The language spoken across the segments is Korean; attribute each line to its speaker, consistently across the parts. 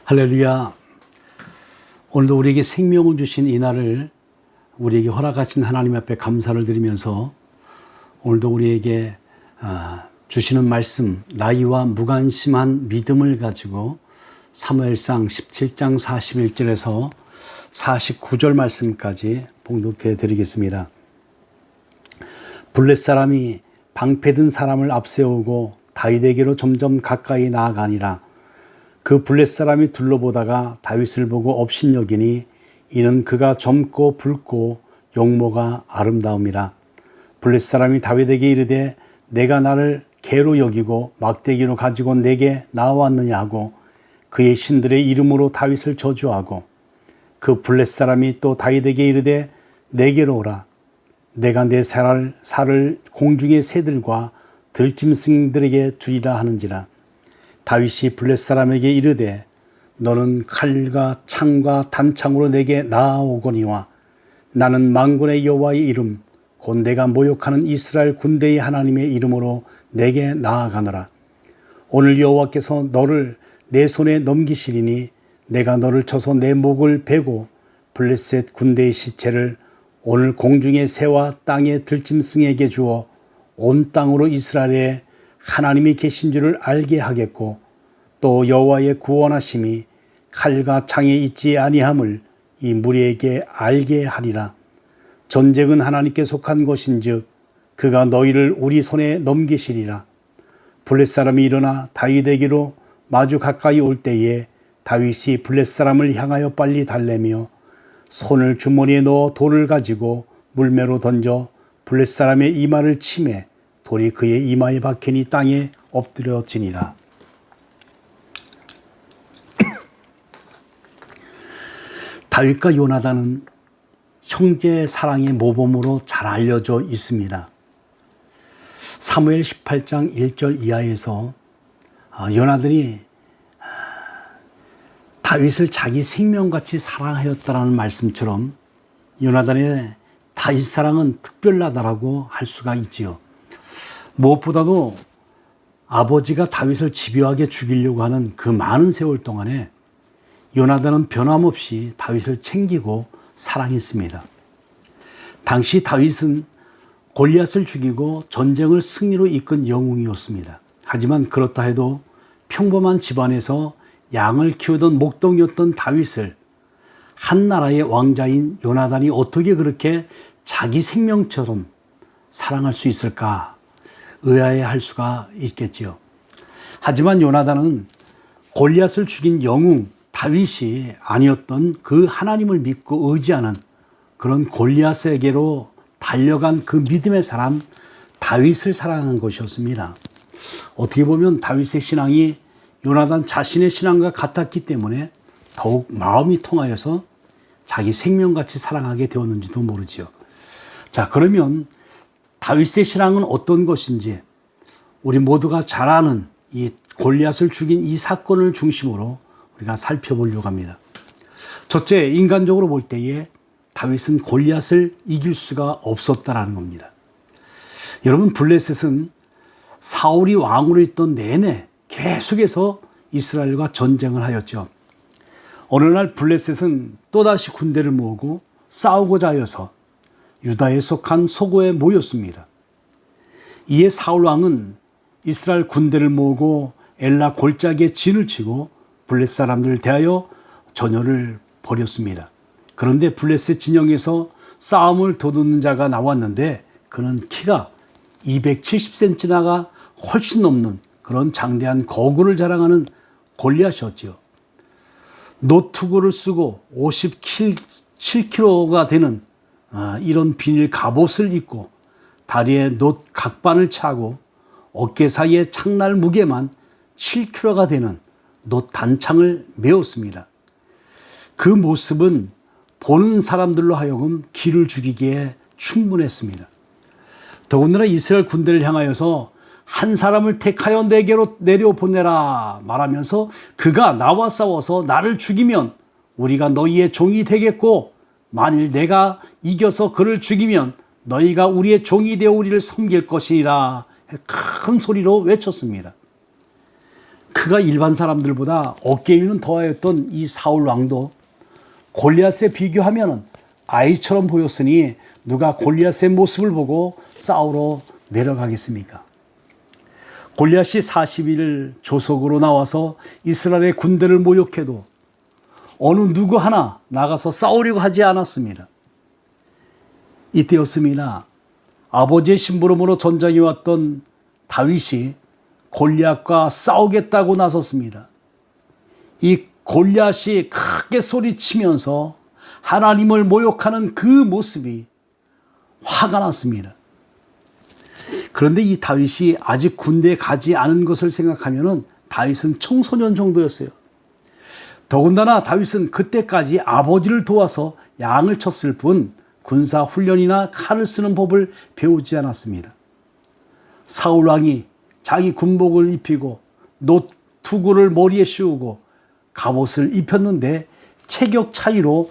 Speaker 1: 할렐루야. 오늘도 우리에게 생명을 주신 이 날을 우리에게 허락하신 하나님 앞에 감사를 드리면서 오늘도 우리에게 주시는 말씀, 나이와 무관심한 믿음을 가지고 사무엘상 17장 41절에서 49절 말씀까지 봉독해 드리겠습니다. 블렛 사람이 방패든 사람을 앞세우고 다윗에게로 점점 가까이 나아가니라. 그 블렛 사람이 둘러보다가 다윗을 보고 업신여기니 이는 그가 젊고 붉고 용모가 아름다움이라. 블렛 사람이 다윗에게 이르되 내가 나를 개로 여기고 막대기로 가지고 내게 나왔느냐 하고 그의 신들의 이름으로 다윗을 저주하고 그 블렛 사람이 또 다윗에게 이르되 내게로 오라. 내가 내 살을 공중의 새들과 들짐승들에게 주리라 하는지라. 다윗이 블렛 사람에게 이르되 너는 칼과 창과 단창으로 내게 나아오거니와 나는 만군의 여호와의 이름 곧 내가 모욕하는 이스라엘 군대의 하나님의 이름으로 내게 나아가노라. 오늘 여호와께서 너를 내 손에 넘기시리니 내가 너를 쳐서 내 목을 베고 블레셋 군대의 시체를 오늘 공중의 새와 땅의 들짐승에게 주어 온 땅으로 이스라엘에 하나님이 계신 줄을 알게 하겠고 또 여호와의 구원하심이 칼과 창에 있지 아니함을 이 무리에게 알게 하리라. 전쟁은 하나님께 속한 것인즉 그가 너희를 우리 손에 넘기시리라. 블렛 사람이 일어나 다윗에게로 마주 가까이 올 때에 다윗이 블렛 사람을 향하여 빨리 달래며 손을 주머니에 넣어 돌을 가지고 물매로 던져 블렛 사람의 이마를 치매 돌이 그의 이마에 박히니 땅에 엎드려지니라. 다윗과 요나단은 형제 사랑의 모범으로 잘 알려져 있습니다. 사무엘 18장 1절 이하에서 요나단이 다윗을 자기 생명같이 사랑하였다라는 말씀처럼 요나단의 다윗 사랑은 특별하다라고 할 수가 있지요. 무엇보다도 아버지가 다윗을 집요하게 죽이려고 하는 그 많은 세월 동안에 요나단은 변함없이 다윗을 챙기고 사랑했습니다. 당시 다윗은 골리앗을 죽이고 전쟁을 승리로 이끈 영웅이었습니다. 하지만 그렇다 해도 평범한 집안에서 양을 키우던 목동이었던 다윗을 한 나라의 왕자인 요나단이 어떻게 그렇게 자기 생명처럼 사랑할 수 있을까 의아해할 수가 있겠지요. 하지만 요나단은 골리앗을 죽인 영웅 다윗이 아니었던 그 하나님을 믿고 의지하는 그런 골리앗에게로 달려간 그 믿음의 사람 다윗을 사랑한 것이었습니다. 어떻게 보면 다윗의 신앙이 요나단 자신의 신앙과 같았기 때문에 더욱 마음이 통하여서 자기 생명같이 사랑하게 되었는지도 모르지요. 자, 그러면 다윗의 신앙은 어떤 것인지 우리 모두가 잘 아는 이 골리앗을 죽인 이 사건을 중심으로 우리가 살펴보려고 합니다. 첫째, 인간적으로 볼 때에 다윗은 골리앗을 이길 수가 없었다라는 겁니다. 여러분, 블레셋은 사울이 왕으로 있던 내내 계속해서 이스라엘과 전쟁을 하였죠. 어느 날 블레셋은 또다시 군대를 모으고 싸우고자 하여서 유다에 속한 소고에 모였습니다. 이에 사울 왕은 이스라엘 군대를 모으고 엘라 골짜기에 진을 치고 블레셋 사람들을 대하여 전열을 벌였습니다. 그런데 블레셋 진영에서 싸움을 도두는 자가 나왔는데 그는 키가 270cm나가 훨씬 넘는 그런 장대한 거구를 자랑하는 골리앗이었지요. 노투구를 쓰고 57kg가 되는 이런 비닐 갑옷을 입고 다리에 놋 각반을 차고 어깨 사이에 창날 무게만 7kg가 되는 놋 단창을 메었습니다. 그 모습은 보는 사람들로 하여금 기를 죽이기에 충분했습니다. 더군다나 이스라엘 군대를 향하여서 한 사람을 택하여 내게로 내려보내라 말하면서 그가 나와 싸워서 나를 죽이면 우리가 너희의 종이 되겠고 만일 내가 이겨서 그를 죽이면 너희가 우리의 종이 되어 우리를 섬길 것이니라 큰 소리로 외쳤습니다. 그가 일반 사람들보다 어깨에는 더하였던 이 사울 왕도 골리앗에 비교하면 아이처럼 보였으니 누가 골리앗의 모습을 보고 싸우러 내려가겠습니까? 골리앗이 40일 조석으로 나와서 이스라엘의 군대를 모욕해도 어느 누구 하나 나가서 싸우려고 하지 않았습니다. 이때였습니다. 아버지의 심부름으로 전장에 왔던 다윗이 골리앗과 싸우겠다고 나섰습니다. 이 골리앗이 크게 소리치면서 하나님을 모욕하는 그 모습이 화가 났습니다. 그런데 이 다윗이 아직 군대에 가지 않은 것을 생각하면 다윗은 청소년 정도였어요. 더군다나 다윗은 그때까지 아버지를 도와서 양을 쳤을 뿐 군사 훈련이나 칼을 쓰는 법을 배우지 않았습니다. 사울 왕이 자기 군복을 입히고 노투구를 머리에 씌우고 갑옷을 입혔는데 체격 차이로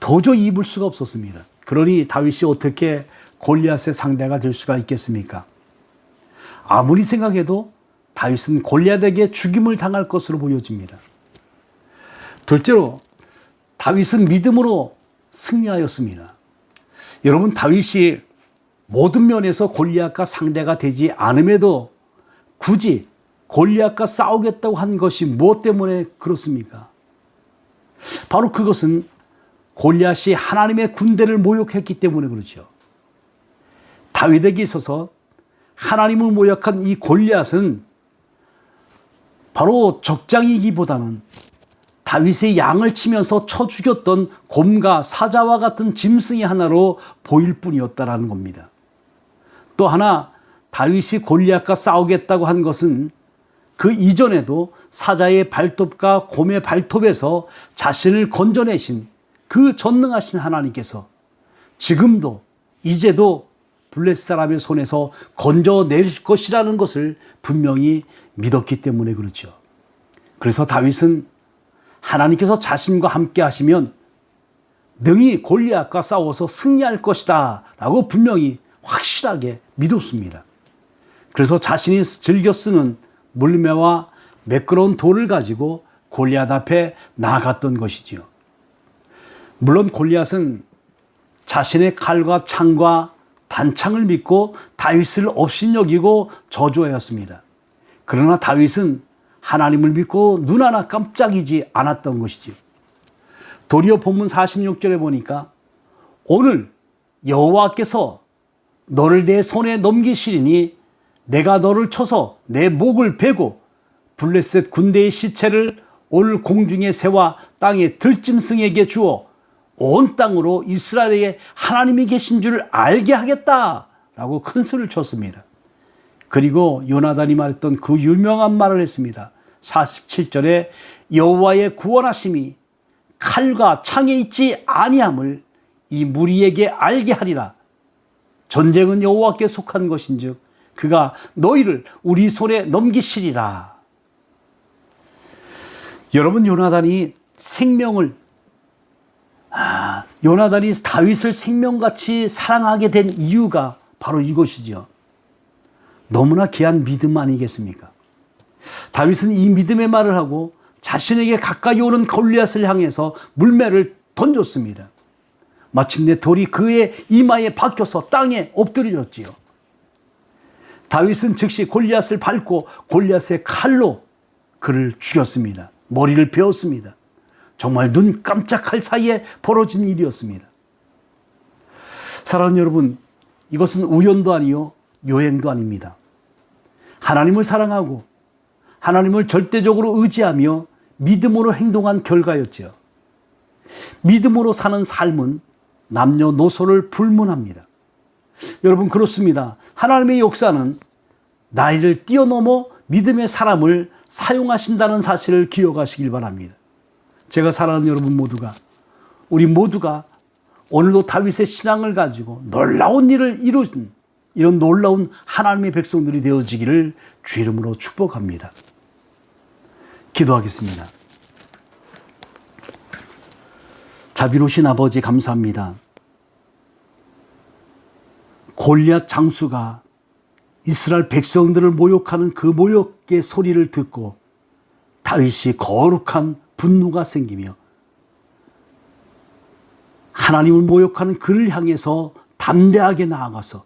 Speaker 1: 도저히 입을 수가 없었습니다. 그러니 다윗이 어떻게 골리앗의 상대가 될 수가 있겠습니까? 아무리 생각해도 다윗은 골리앗에게 죽임을 당할 것으로 보여집니다. 둘째로 다윗은 믿음으로 승리하였습니다. 여러분, 다윗이 모든 면에서 골리앗과 상대가 되지 않음에도 굳이 골리앗과 싸우겠다고 한 것이 무엇 때문에 그렇습니까? 바로 그것은 골리앗이 하나님의 군대를 모욕했기 때문에 그렇죠. 다윗에게 있어서 하나님을 모욕한 이 골리앗은 바로 적장이기보다는 다윗의 양을 치면서 쳐 죽였던 곰과 사자와 같은 짐승의 하나로 보일 뿐이었다라는 겁니다. 또 하나, 다윗이 골리앗과 싸우겠다고 한 것은 그 이전에도 사자의 발톱과 곰의 발톱에서 자신을 건져내신 그 전능하신 하나님께서 지금도 이제도 블레셋 사람의 손에서 건져낼 것이라는 것을 분명히 믿었기 때문에 그렇죠. 그래서 다윗은 하나님께서 자신과 함께 하시면 능히 골리앗과 싸워서 승리할 것이다 라고 분명히 확실하게 믿었습니다. 그래서 자신이 즐겨 쓰는 물매와 매끄러운 돌을 가지고 골리앗 앞에 나아갔던 것이지요. 물론 골리앗은 자신의 칼과 창과 단창을 믿고 다윗을 업신여기고 저주하였습니다. 그러나 다윗은 하나님을 믿고 눈 하나 깜짝이지 않았던 것이지요. 도리어 본문 46절에 보니까 오늘 여호와께서 너를 내 손에 넘기시리니 내가 너를 쳐서 내 목을 베고 블레셋 군대의 시체를 올 공중의 새와 땅의 들짐승에게 주어 온 땅으로 이스라엘에 하나님이 계신 줄 알게 하겠다라고 큰 소리를 쳤습니다. 그리고 요나단이 말했던 그 유명한 말을 했습니다. 47절에 여호와의 구원하심이 칼과 창에 있지 아니함을 이 무리에게 알게 하리라. 전쟁은 여호와께 속한 것인즉 그가 너희를 우리 손에 넘기시리라. 여러분, 요나단이 다윗을 생명같이 사랑하게 된 이유가 바로 이것이지요. 너무나 귀한 믿음 아니겠습니까? 다윗은 이 믿음의 말을 하고 자신에게 가까이 오는 골리앗을 향해서 물매를 던졌습니다. 마침내 돌이 그의 이마에 박혀서 땅에 엎드려졌지요. 다윗은 즉시 골리앗을 밟고 골리앗의 칼로 그를 죽였습니다. 머리를 베었습니다. 정말 눈 깜짝할 사이에 벌어진 일이었습니다. 사랑하는 여러분, 이것은 우연도 아니요 요행도 아닙니다. 하나님을 사랑하고 하나님을 절대적으로 의지하며 믿음으로 행동한 결과였죠. 믿음으로 사는 삶은 남녀노소를 불문합니다. 여러분, 그렇습니다. 하나님의 역사는 나이를 뛰어넘어 믿음의 사람을 사용하신다는 사실을 기억하시길 바랍니다. 제가 사랑하는 여러분 모두가, 우리 모두가 오늘도 다윗의 신앙을 가지고 놀라운 일을 이루신 이런 놀라운 하나님의 백성들이 되어지기를 주 이름으로 축복합니다. 기도하겠습니다. 자비로우신 아버지, 감사합니다. 골리앗 장수가 이스라엘 백성들을 모욕하는 그 모욕의 소리를 듣고 다윗이 거룩한 분노가 생기며 하나님을 모욕하는 그를 향해서 담대하게 나아가서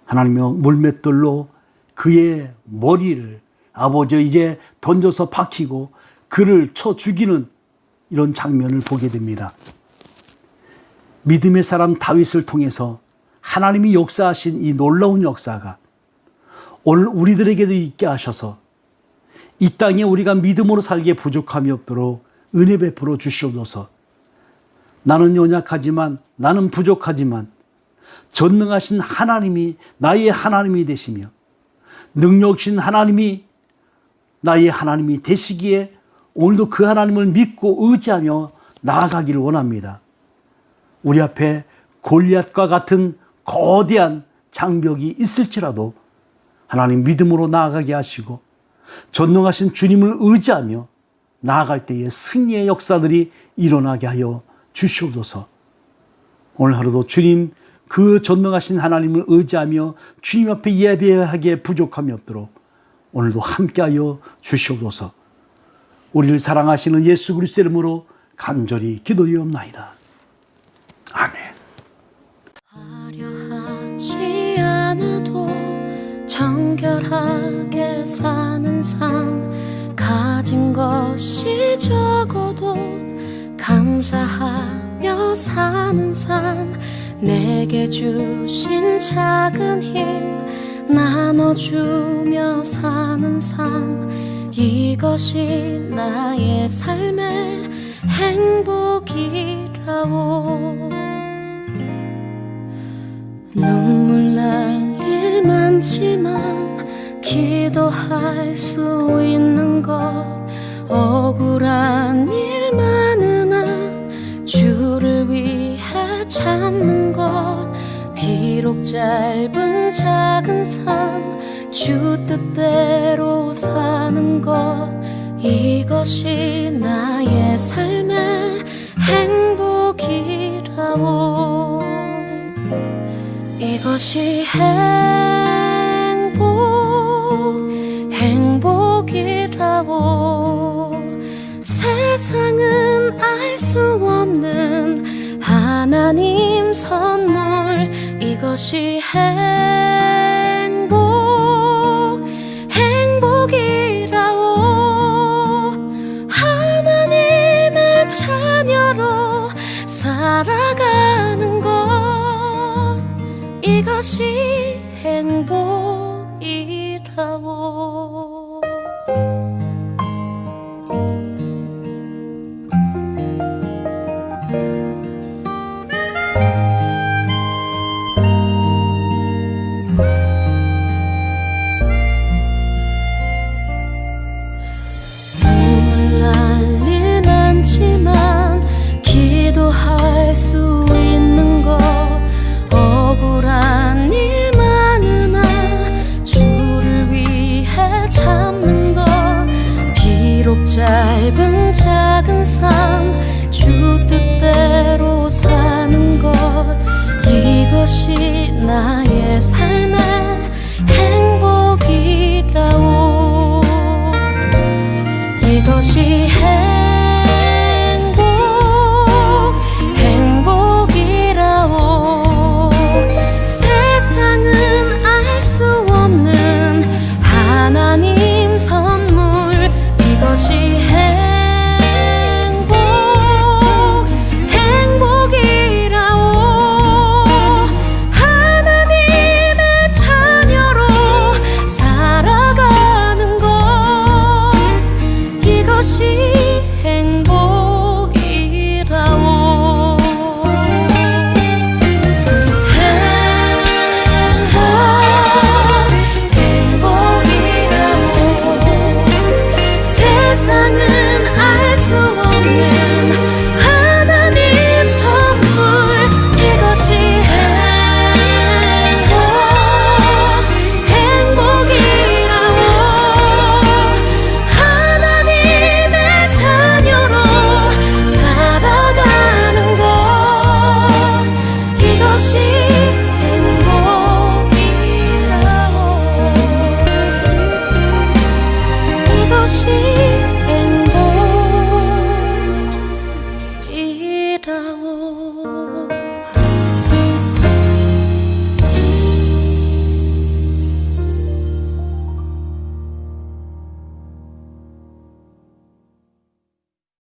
Speaker 1: 하나님의 물맷돌로 그의 머리를 아버지 이제 던져서 박히고 그를 쳐 죽이는 이런 장면을 보게 됩니다. 믿음의 사람 다윗을 통해서 하나님이 역사하신 이 놀라운 역사가 오늘 우리들에게도 있게 하셔서 이 땅에 우리가 믿음으로 살기에 부족함이 없도록 은혜 베풀어 주시옵소서. 나는 연약하지만, 나는 부족하지만 전능하신 하나님이 나의 하나님이 되시며 능력이신 하나님이 나의 하나님이 되시기에 오늘도 그 하나님을 믿고 의지하며 나아가기를 원합니다. 우리 앞에 골리앗과 같은 거대한 장벽이 있을지라도 하나님 믿음으로 나아가게 하시고 전능하신 주님을 의지하며 나아갈 때에 승리의 역사들이 일어나게 하여 주시옵소서. 오늘 하루도 주님 그 전능하신 하나님을 의지하며 주님 앞에 예배하기에 부족함이 없도록 오늘도 함께하여 주시옵소서. 우리를 사랑하시는 예수 그리스도의 이름으로 간절히 기도하옵나이다. 아멘.
Speaker 2: 화려하지 않아도 정결하게 사는 삶, 가진 것이 적어도 감사하며 사는 삶, 내게 주신 작은 힘 나눠주며 사는 삶, 이것이 나의 삶의 행복이라오. 눈물 날 일 많지만 기도할 수 있는 것, 억울한 일 많으나 주를 위해 참는 것, 비록 짧은 작은 삶 주 뜻대로 사는 것, 이것이 나의 삶의 행복이라오. 이것이 행복이라오. 세상은 알 수 없는 하나님 선물, 이것이 행복이라오. 하나님의 자녀로 살아가는 것, 이것이 행복이라오. 눈물 날 일 많지만 기도할 수 있는 것, 억울한 일 많으나 이것이 행복이라오.